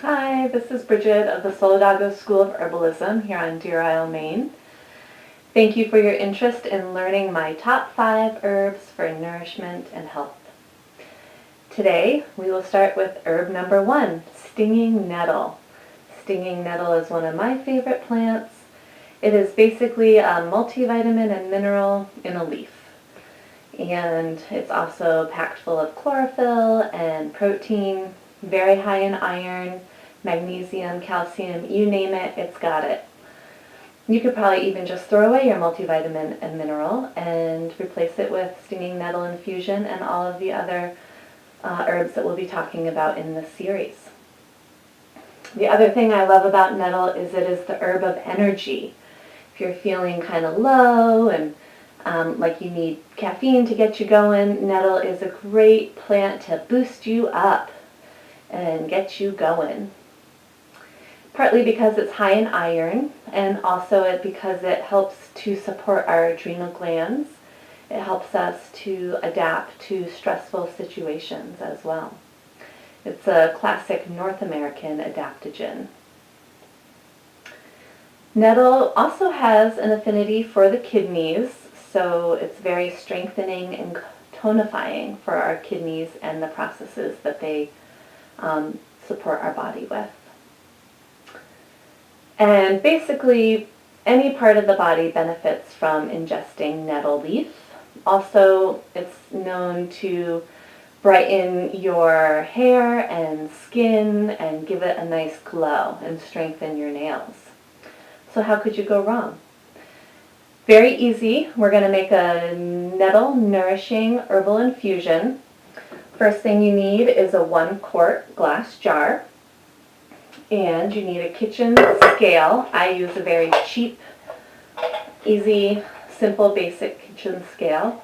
Hi, this is Bridget of the Solidago School of Herbalism here on Deer Isle, Maine. Thank you for your interest in learning my top 5 herbs for nourishment and health. Today we will start with herb number 1, stinging nettle. Stinging nettle is one of my favorite plants. It is basically a multivitamin and mineral in a leaf. And it's also packed full of chlorophyll and protein, very high in iron, magnesium, calcium, you name it, it's got it. You could probably even just throw away your multivitamin and mineral and replace it with stinging nettle infusion and all of the other herbs that we'll be talking about in this series. The other thing I love about nettle is it is the herb of energy. If you're feeling kind of low and like you need caffeine to get you going, nettle is a great plant to boost you up and get you going. Partly because it's high in iron, and also because it helps to support our adrenal glands. It helps us to adapt to stressful situations as well. It's a classic North American adaptogen. Nettle also has an affinity for the kidneys, so it's very strengthening and tonifying for our kidneys and the processes that they support our body with. And basically, any part of the body benefits from ingesting nettle leaf. Also, it's known to brighten your hair and skin and give it a nice glow and strengthen your nails. So how could you go wrong? Very easy. We're going to make a nettle nourishing herbal infusion. First thing you need is a 1-quart glass jar. And you need a kitchen scale. I use a very cheap, easy, simple, basic kitchen scale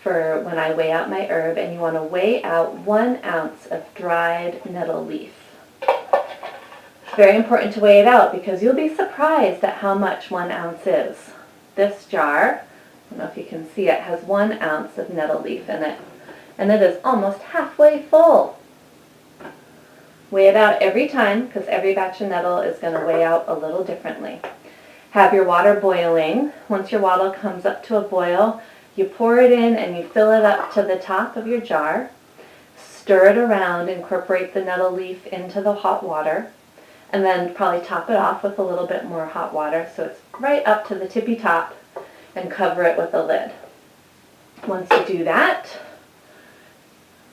for when I weigh out my herb. And you want to weigh out 1 ounce of dried nettle leaf. It's very important to weigh it out because you'll be surprised at how much 1 ounce is. This jar, I don't know if you can see it, has 1 ounce of nettle leaf in it. And it is almost halfway full. Weigh it out every time because every batch of nettle is going to weigh out a little differently. Have your water boiling. Once your water comes up to a boil, you pour it in and you fill it up to the top of your jar. Stir it around, incorporate the nettle leaf into the hot water, and then probably top it off with a little bit more hot water so it's right up to the tippy top, and cover it with a lid. Once you do that,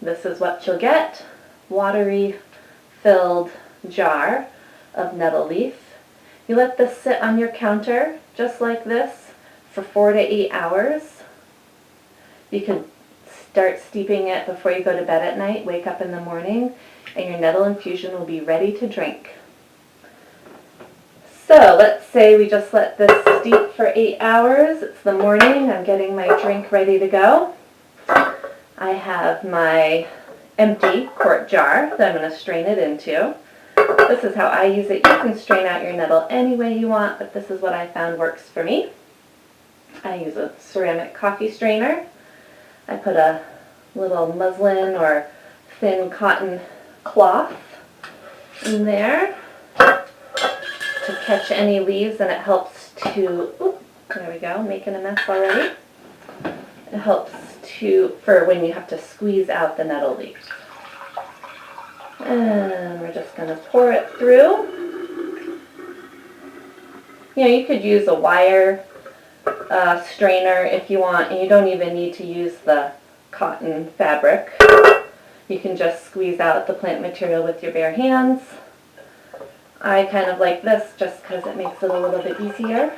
this is what you'll get. Watery filled jar of nettle leaf. You let this sit on your counter just like this for 4 to 8 hours. You can start steeping it before you go to bed at night, wake up in the morning, and your nettle infusion will be ready to drink. So let's say we just let this steep for 8 hours. It's the morning. I'm getting my drink ready to go. I have my empty quart jar that I'm going to strain it into. This is how I use it. You can strain out your nettle any way you want, but this is what I found works for me. I use a ceramic coffee strainer. I put a little muslin or thin cotton cloth in there to catch any leaves, and it helps to, there we go, making a mess already. It helps for when you have to squeeze out the nettle leaf. And we're just going to pour it through. You know, you could use a wire strainer if you want, and you don't even need to use the cotton fabric. You can just squeeze out the plant material with your bare hands. I kind of like this just because it makes it a little bit easier.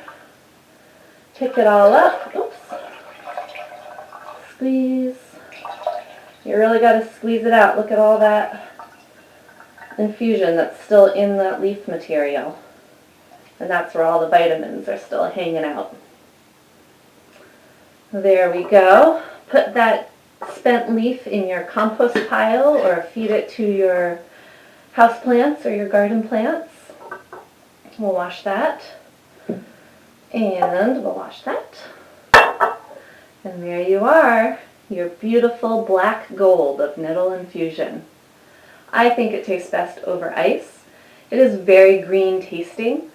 Pick it all up. Oops. Squeeze. You really got to squeeze it out. Look at all that infusion that's still in the leaf material. And that's where all the vitamins are still hanging out. There we go. Put that spent leaf in your compost pile or feed it to your house plants or your garden plants. We'll wash that. And we'll wash that. And there you are, your beautiful black gold of nettle infusion. I think it tastes best over ice. It is very green tasting,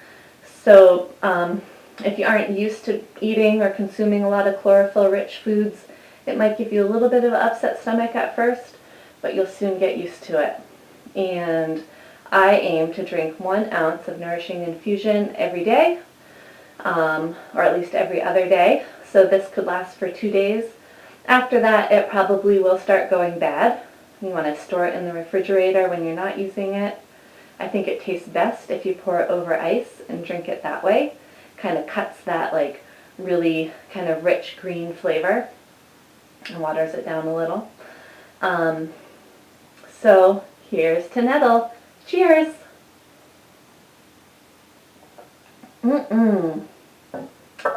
so if you aren't used to eating or consuming a lot of chlorophyll-rich foods, it might give you a little bit of an upset stomach at first, but you'll soon get used to it. And I aim to drink 1 ounce of Nourishing infusion every day, or at least every other day. So this could last for 2 days. After that, it probably will start going bad. You want to store it in the refrigerator when you're not using it. I think it tastes best if you pour it over ice and drink it that way. Kind of cuts that like really kind of rich green flavor and waters it down a little. So here's to Nettle. Cheers!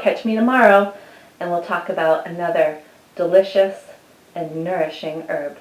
Catch me tomorrow and we'll talk about another delicious and nourishing herb.